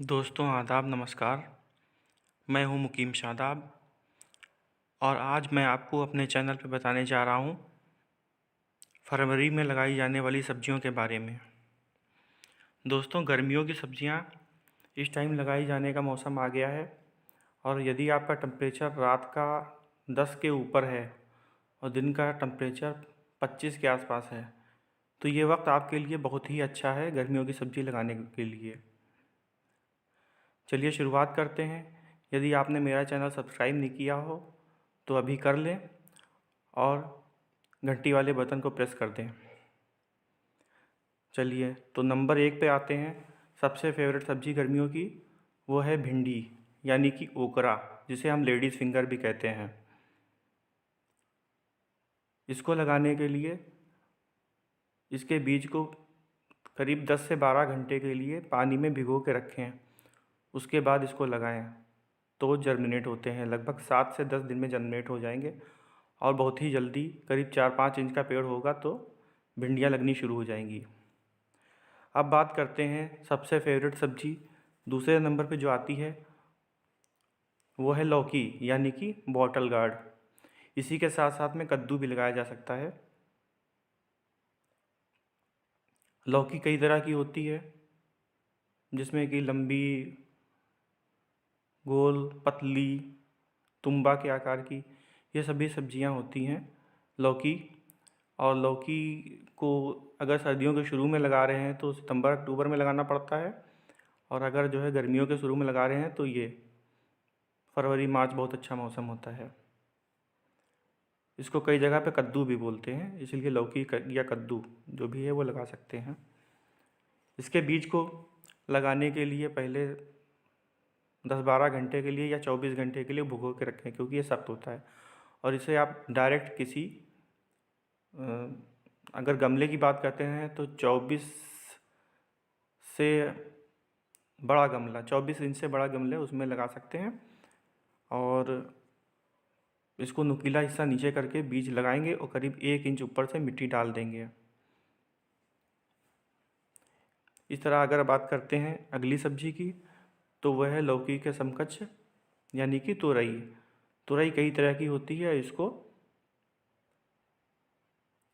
दोस्तों आदाब नमस्कार। मैं हूं मुकीम शादाब और आज मैं आपको अपने चैनल पर बताने जा रहा हूं फरवरी में लगाई जाने वाली सब्जियों के बारे में। दोस्तों गर्मियों की सब्जियां इस टाइम लगाई जाने का मौसम आ गया है और यदि आपका टेम्परेचर रात का 10 के ऊपर है और दिन का टेम्परेचर 25 के आसपास है तो ये वक्त आपके लिए बहुत ही अच्छा है गर्मियों की सब्ज़ी लगाने के लिए। चलिए शुरुआत करते हैं। यदि आपने मेरा चैनल सब्सक्राइब नहीं किया हो तो अभी कर लें और घंटी वाले बटन को प्रेस कर दें। चलिए तो नंबर 1 पे आते हैं। सबसे फेवरेट सब्ज़ी गर्मियों की वो है भिंडी यानी कि ओकरा, जिसे हम लेडीज़ फिंगर भी कहते हैं। इसको लगाने के लिए इसके बीज को करीब 10 से 12 घंटे के लिए पानी में भिगो के रखें, उसके बाद इसको लगाएं तो जर्मिनेट होते हैं। लगभग 7 से 10 दिन में जर्मिनेट हो जाएंगे और बहुत ही जल्दी करीब 4-5 इंच का पेड़ होगा तो भिंडियाँ लगनी शुरू हो जाएंगी। अब बात करते हैं सबसे फेवरेट सब्ज़ी दूसरे नंबर पे जो आती है वो है लौकी यानी कि बॉटल गार्ड। इसी के साथ साथ में कद्दू भी लगाया जा सकता है। लौकी कई तरह की होती है जिसमें कि लंबी, गोल, पतली, तुम्बा के आकार की, ये सभी सब्जियां होती हैं लौकी। और लौकी को अगर सर्दियों के शुरू में लगा रहे हैं तो सितंबर अक्टूबर में लगाना पड़ता है और अगर जो है गर्मियों के शुरू में लगा रहे हैं तो ये फरवरी मार्च बहुत अच्छा मौसम होता है। इसको कई जगह पे कद्दू भी बोलते हैं, इसलिए लौकी या कद्दू जो भी है वो लगा सकते हैं। इसके बीज को लगाने के लिए पहले 10-12 घंटे के लिए या 24 घंटे के लिए भिगो के रखें क्योंकि ये सख्त होता है। और इसे आप डायरेक्ट किसी अगर गमले की बात करते हैं तो 24 से बड़ा गमला, 24 इंच से बड़ा गमले उसमें लगा सकते हैं और इसको नुकीला हिस्सा नीचे करके बीज लगाएंगे और करीब 1 इंच ऊपर से मिट्टी डाल देंगे। इस तरह अगर बात करते हैं अगली सब्जी की तो वह है लौकी के समकक्ष यानी कि तुरई। तुरई कई तरह की होती है। इसको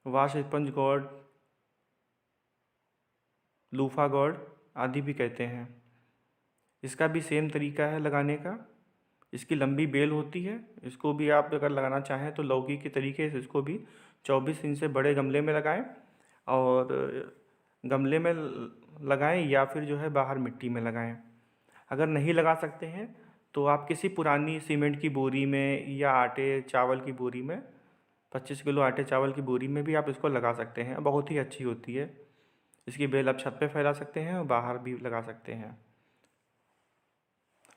वाशस्पंज गॉड, लूफा गॉड आदि भी कहते हैं। इसका भी सेम तरीका है लगाने का। इसकी लंबी बेल होती है। इसको भी आप अगर लगाना चाहें तो लौकी के तरीके से इसको भी 24 इंच से बड़े गमले में लगाएं और गमले में लगाएं या फिर जो है बाहर मिट्टी में लगाएं। अगर नहीं लगा सकते हैं तो आप किसी पुरानी सीमेंट की बोरी में या आटे चावल की बोरी में 25 किलो आटे चावल की बोरी में भी आप इसको लगा सकते हैं। बहुत ही अच्छी होती है। इसकी बेल आप छत पे फैला सकते हैं और बाहर भी लगा सकते हैं।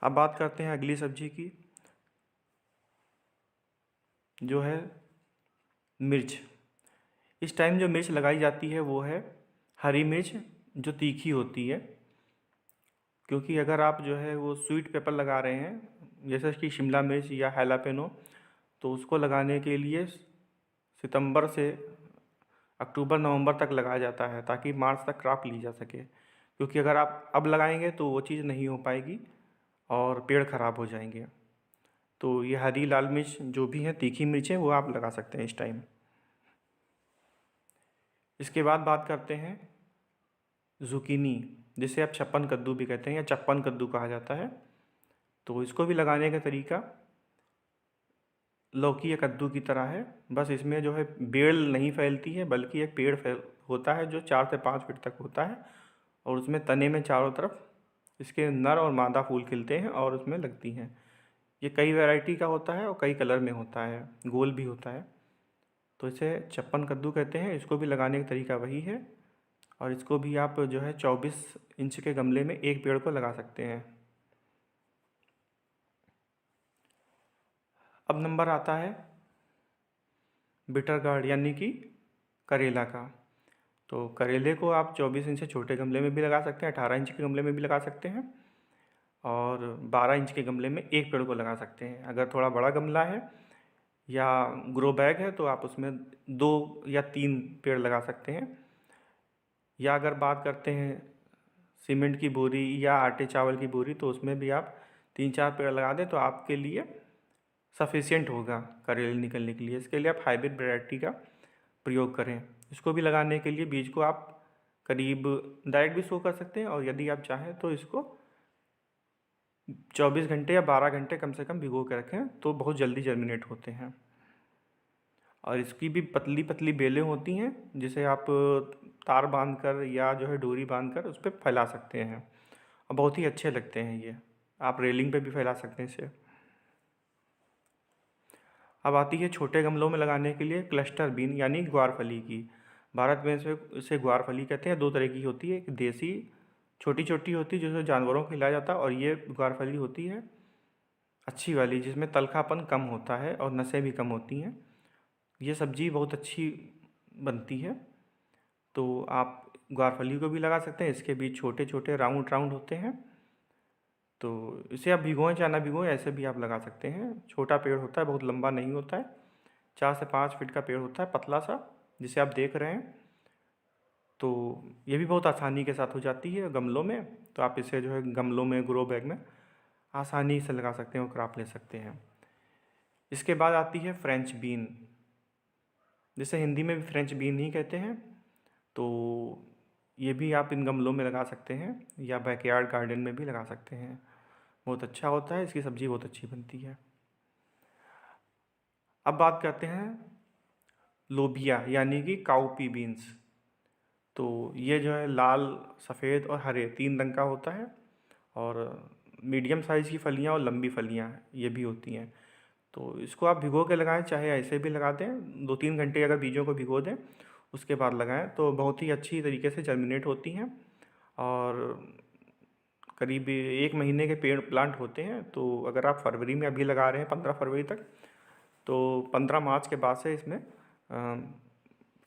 अब बात करते हैं अगली सब्जी की जो है मिर्च। इस टाइम जो मिर्च लगाई जाती है वो है हरी मिर्च जो तीखी होती है, क्योंकि अगर आप जो है वो स्वीट पेपर लगा रहे हैं जैसे कि शिमला मिर्च या हैलापेनो तो उसको लगाने के लिए सितंबर से अक्टूबर नवंबर तक लगाया जाता है ताकि मार्च तक क्रॉप ली जा सके। क्योंकि अगर आप अब लगाएंगे तो वो चीज़ नहीं हो पाएगी और पेड़ ख़राब हो जाएंगे। तो ये हरी लाल मिर्च जो भी है तीखी मिर्च है वो आप लगा सकते हैं इस टाइम। इसके बाद बात करते हैं ज़ुकीनी, जिसे आप छप्पन कद्दू भी कहते हैं या चप्पन कद्दू कहा जाता है। तो इसको भी लगाने का तरीका लौकी या कद्दू की तरह है, बस इसमें जो है बेल नहीं फैलती है बल्कि एक पेड़ फैल होता है जो 4 से 5 फीट तक होता है और उसमें तने में चारों तरफ इसके नर और मादा फूल खिलते हैं और उसमें लगती हैं। ये कई वैरायटी का होता है और कई कलर में होता है, गोल भी होता है। तो इसे छप्पन कद्दू कहते हैं। इसको भी लगाने का तरीका वही है और इसको भी आप जो है 24 इंच के गमले में एक पेड़ को लगा सकते हैं। अब नंबर आता है बिटर गार्ड यानी कि करेला का। तो करेले को आप 24 इंच से छोटे गमले में भी लगा सकते हैं, 18 इंच के गमले में भी लगा सकते हैं और 12 इंच के गमले में एक पेड़ को लगा सकते हैं। अगर थोड़ा बड़ा गमला है या ग्रो बैग है तो आप उसमें 2 या 3 पेड़ लगा सकते हैं। या अगर बात करते हैं सीमेंट की बोरी या आटे चावल की बोरी, तो उसमें भी आप 3-4 पेड़ लगा दें तो आपके लिए सफिशिएंट होगा करेले निकलने के लिए। इसके लिए आप हाइब्रिड वैरायटी का प्रयोग करें। इसको भी लगाने के लिए बीज को आप करीब डायरेक्ट भी सो कर सकते हैं, और यदि आप चाहें तो इसको 24 घंटे या 12 घंटे कम से कम भिगो के रखें, तो बहुत जल्दी जर्मिनेट होते हैं। और इसकी भी पतली पतली बेलें होती हैं, जिसे आप तार बांध कर या जो है डोरी बांध कर उस पर फैला सकते हैं, और बहुत ही अच्छे लगते हैं ये। आप रेलिंग पे भी फैला सकते हैं इसे। अब आती है छोटे गमलों में लगाने के लिए क्लस्टर बीन यानी ग्वारफली की। भारत में इसे ग्वारफली कहते हैं। 2 तरह की होती है, एक देसी छोटी छोटी होती है जिसे जानवरों को खिलाया जाता है, और ये ग्वारफली होती है अच्छी वाली, जिसमें तलखापन कम होता है और नसें भी कम होती हैं। ये सब्ज़ी बहुत अच्छी बनती है, तो आप ग्वारफली को भी लगा सकते हैं। इसके बीज छोटे छोटे राउंड राउंड होते हैं, तो इसे आप भिगोएं चाहे ना भिगोएं ऐसे भी आप लगा सकते हैं। छोटा पेड़ होता है, बहुत लंबा नहीं होता है, 4 से 5 फीट का पेड़ होता है, पतला सा, जिसे आप देख रहे हैं। तो ये भी बहुत आसानी के साथ हो जाती है गमलों में, तो आप इसे जो है गमलों में, ग्रो बैग में आसानी से लगा सकते हैं और क्रॉप ले सकते हैं। इसके बाद आती है फ्रेंच बीन, जिसे हिंदी में भी फ्रेंच बीन ही कहते हैं। तो ये भी आप इन गमलों में लगा सकते हैं या बैकयार्ड गार्डन में भी लगा सकते हैं। बहुत अच्छा होता है, इसकी सब्ज़ी बहुत अच्छी बनती है। अब बात करते हैं लोबिया यानी कि काउपी बीन्स। तो ये जो है लाल, सफ़ेद और हरे 3 रंग का होता है, और मीडियम साइज़ की फलियाँ और लंबी फलियाँ ये भी होती हैं। तो इसको आप भिगो के लगाएं, चाहे ऐसे भी लगा दें। 2-3 घंटे अगर बीजों को भिगो दें उसके बाद लगाएं तो बहुत ही अच्छी तरीके से जर्मिनेट होती हैं, और करीब 1 महीने के पेड़ प्लांट होते हैं। तो अगर आप फरवरी में अभी लगा रहे हैं 15 फरवरी तक, तो 15 मार्च के बाद से इसमें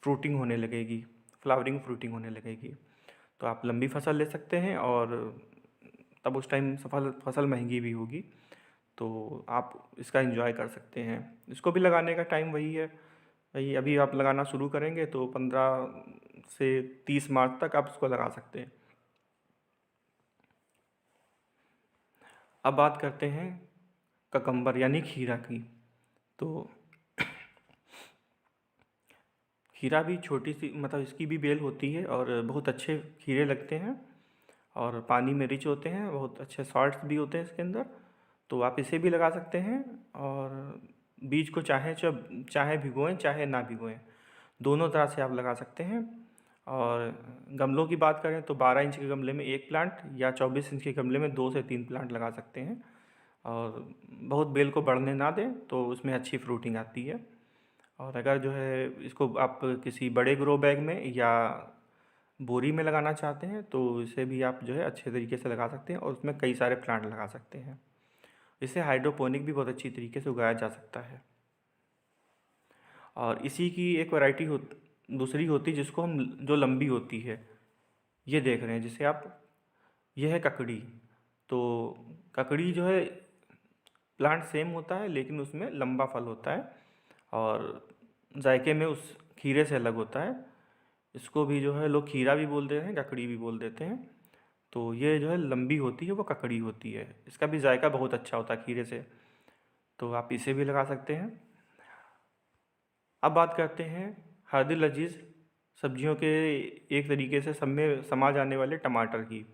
फ्रूटिंग होने लगेगी, फ्लावरिंग फ्रूटिंग होने लगेगी। तो आप लंबी फसल ले सकते हैं, और तब उस टाइम फसल महंगी भी होगी, तो आप इसका एंजॉय कर सकते हैं। इसको भी लगाने का टाइम वही है, वही अभी आप लगाना शुरू करेंगे तो 15 से 30 मार्च तक आप इसको लगा सकते हैं। अब बात करते हैं ककम्बर यानी खीरा की। तो खीरा भी छोटी सी, मतलब इसकी भी बेल होती है, और बहुत अच्छे खीरे लगते हैं, और पानी में रिच होते हैं, बहुत अच्छे सॉल्ट्स भी होते हैं इसके अंदर। तो आप इसे भी लगा सकते हैं, और बीज को चाहे भिगोएं चाहे ना भिगोएं, दोनों तरह से आप लगा सकते हैं। और गमलों की बात करें तो 12 इंच के गमले में 1 प्लांट, या 24 इंच के गमले में 2 से 3 प्लांट लगा सकते हैं। और बहुत बेल को बढ़ने ना दें तो उसमें अच्छी फ्रूटिंग आती है। और अगर जो है इसको आप किसी बड़े ग्रो बैग में या बोरी में लगाना चाहते हैं तो इसे भी आप जो है अच्छे तरीके से लगा सकते हैं, और उसमें कई सारे प्लांट लगा सकते हैं। इसे हाइड्रोपोनिक भी बहुत अच्छी तरीके से उगाया जा सकता है। और इसी की एक वैरायटी दूसरी होती है जिसको हम, जो लंबी होती है, ये देख रहे हैं जिसे आप, ये है ककड़ी। तो ककड़ी जो है प्लांट सेम होता है, लेकिन उसमें लंबा फल होता है, और जायके में उस खीरे से अलग होता है। इसको भी जो है लोग खीरा भी बोल देते हैं, ककड़ी भी बोल देते हैं। तो ये जो है लंबी होती है वो ककड़ी होती है, इसका भी जायका बहुत अच्छा होता है खीरे से, तो आप इसे भी लगा सकते हैं। अब बात करते हैं हरदी लजीज सब्जियों के एक तरीके से सब में समा जाने वाले टमाटर की।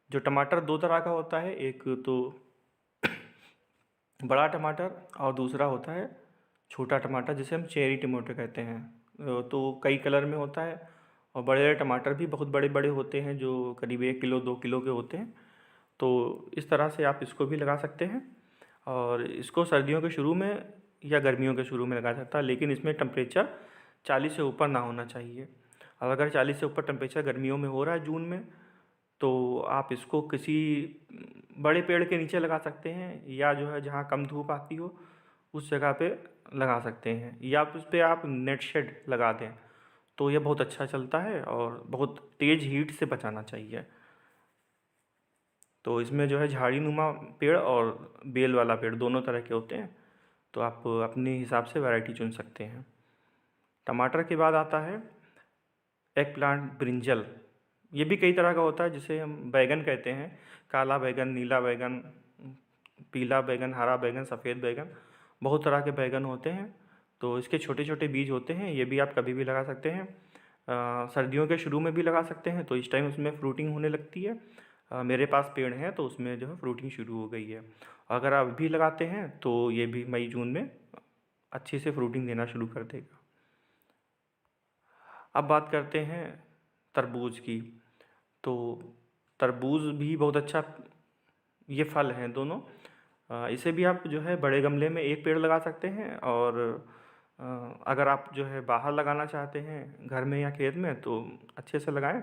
जो टमाटर 2 तरह का होता है, एक तो बड़ा टमाटर, और दूसरा होता है छोटा टमाटर जिसे हम चेरी टमाटर कहते हैं। तो कई कलर में होता है, और बड़े बड़े टमाटर भी बहुत बड़े बड़े होते हैं जो करीब 1 किलो 2 किलो के होते हैं। तो इस तरह से आप इसको भी लगा सकते हैं, और इसको सर्दियों के शुरू में या गर्मियों के शुरू में लगाया जाता है, लेकिन इसमें टेम्परेचर 40 से ऊपर ना होना चाहिए। और अगर 40 से ऊपर टेम्परेचर गर्मियों में हो रहा है जून में, तो आप इसको किसी बड़े पेड़ के नीचे लगा सकते हैं, या जो है जहाँ कम धूप आती हो उस जगह पे लगा सकते हैं, या उस पर आप नेट शेड लगा दें तो ये बहुत अच्छा चलता है, और बहुत तेज़ हीट से बचाना चाहिए। तो इसमें जो है झाड़ी नुमा पेड़ और बेल वाला पेड़ दोनों तरह के होते हैं, तो आप अपने हिसाब से वैरायटी चुन सकते हैं। टमाटर के बाद आता है एग प्लांट ब्रिंजल, ये भी कई तरह का होता है, जिसे हम बैंगन कहते हैं। काला बैंगन, नीला बैंगन, पीला बैंगन, हरा बैंगन, सफ़ेद बैंगन, बहुत तरह के बैंगन होते हैं। तो इसके छोटे छोटे बीज होते हैं, ये भी आप कभी भी लगा सकते हैं। सर्दियों के शुरू में भी लगा सकते हैं, तो इस टाइम उसमें फ्रूटिंग होने लगती है। मेरे पास पेड़ है तो उसमें जो है फ्रूटिंग शुरू हो गई है। अगर आप भी लगाते हैं तो ये भी मई जून में अच्छे से फ्रूटिंग देना शुरू कर देगा। अब बात करते हैं तरबूज की। तो तरबूज भी बहुत अच्छा, ये फल हैं दोनों। इसे भी आप जो है बड़े गमले में एक पेड़ लगा सकते हैं, और अगर आप जो है बाहर लगाना चाहते हैं घर में या खेत में तो अच्छे से लगाएं।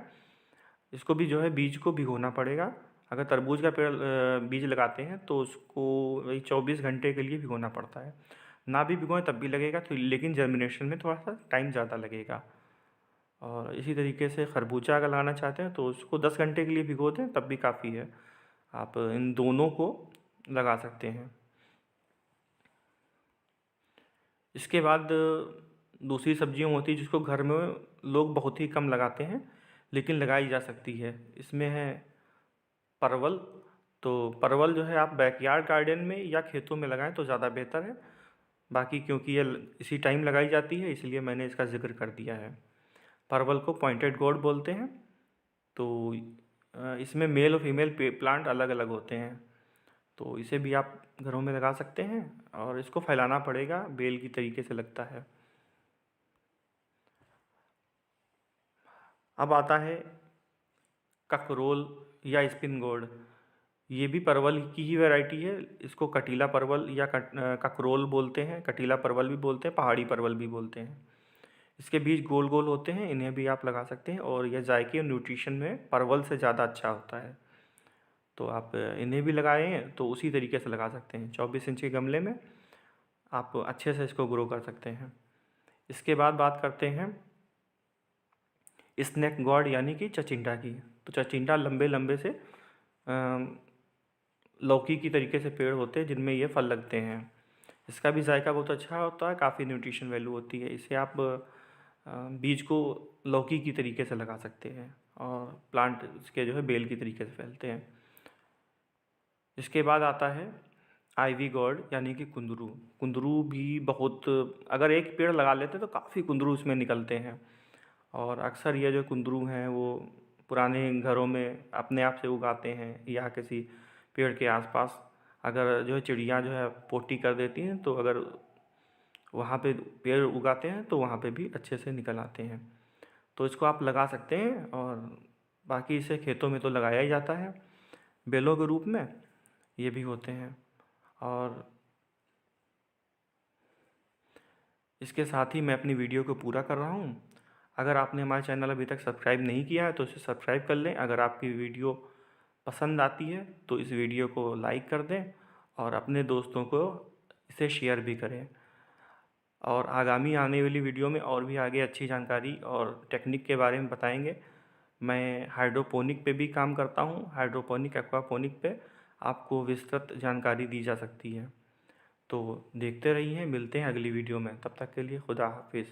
इसको भी जो है बीज को भिगोना पड़ेगा। अगर तरबूज का पेड़ बीज लगाते हैं तो उसको वही 24 घंटे के लिए भिगोना पड़ता है। ना भी भिगोएं तब भी लगेगा, तो लेकिन जर्मिनेशन में थोड़ा सा टाइम ज़्यादा लगेगा। और इसी तरीके से खरबूजा अगर लगाना चाहते हैं तो उसको 10 घंटे के लिए भिगो दें तब भी काफ़ी है। आप इन दोनों को लगा सकते हैं। इसके बाद दूसरी सब्जियां होती हैं जिसको घर में लोग बहुत ही कम लगाते हैं, लेकिन लगाई जा सकती है। इसमें है परवल। तो परवल जो है आप बैकयार्ड गार्डन में या खेतों में लगाएं तो ज़्यादा बेहतर है। बाकी क्योंकि ये इसी टाइम लगाई जाती है इसलिए मैंने इसका ज़िक्र कर दिया है। परवल को पॉइंटेड गोर्ड बोलते हैं। तो इसमें मेल और फीमेल प्लांट अलग अलग होते हैं। तो इसे भी आप घरों में लगा सकते हैं, और इसको फैलाना पड़ेगा, बेल की तरीके से लगता है। अब आता है ककरोल या स्पिन गोर्ड। ये भी परवल की ही वैरायटी है। इसको कटीला परवल या ककरोल बोलते हैं, कटीला परवल भी बोलते हैं, पहाड़ी परवल भी बोलते हैं। इसके बीज गोल गोल होते हैं, इन्हें भी आप लगा सकते हैं, और यह जायके और न्यूट्रिशन में परवल से ज़्यादा अच्छा होता है। तो आप इन्हें भी लगाएं तो उसी तरीके से लगा सकते हैं। 24 इंच के गमले में आप अच्छे से इसको ग्रो कर सकते हैं। इसके बाद बात करते हैं स्नेक गॉड यानी कि चिचिण्डा की। तो चिचिण्डा लंबे लंबे से लौकी की तरीके से पेड़ होते हैं जिनमें ये फल लगते हैं। इसका भी जायका बहुत अच्छा होता है, काफ़ी न्यूट्रिशन वैल्यू होती है। इसे आप बीज को लौकी की तरीके से लगा सकते हैं, और प्लांट इसके जो है बेल की तरीके से फैलते हैं। इसके बाद आता है आइवी गॉड यानी कि कुंदरू। कुंदरू भी बहुत, अगर एक पेड़ लगा लेते हैं तो काफ़ी कुंदरू उसमें निकलते हैं। और अक्सर ये जो कुंदरू हैं वो पुराने घरों में अपने आप से उगाते हैं, या किसी पेड़ के आसपास अगर जो है चिड़िया जो है पोटी कर देती हैं तो अगर वहाँ पे पेड़ उगाते हैं तो वहाँ पे भी अच्छे से निकल आते हैं। तो इसको आप लगा सकते हैं, और बाकी इसे खेतों में तो लगाया ही जाता है बेलों के रूप में, ये भी होते हैं। और इसके साथ ही मैं अपनी वीडियो को पूरा कर रहा हूँ। अगर आपने हमारे चैनल अभी तक सब्सक्राइब नहीं किया है तो इसे सब्सक्राइब कर लें। अगर आपकी वीडियो पसंद आती है तो इस वीडियो को लाइक कर दें, और अपने दोस्तों को इसे शेयर भी करें। और आगामी आने वाली वीडियो में और भी आगे अच्छी जानकारी और टेक्निक के बारे में बताएंगे। मैं हाइड्रोपोनिक पे भी काम करता हूँ, हाइड्रोपोनिक एक्वापोनिक पे आपको विस्तृत जानकारी दी जा सकती है। तो देखते रहिए, मिलते हैं अगली वीडियो में। तब तक के लिए खुदा हाफिज़,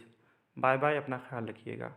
बाय बाय, अपना ख्याल रखिएगा।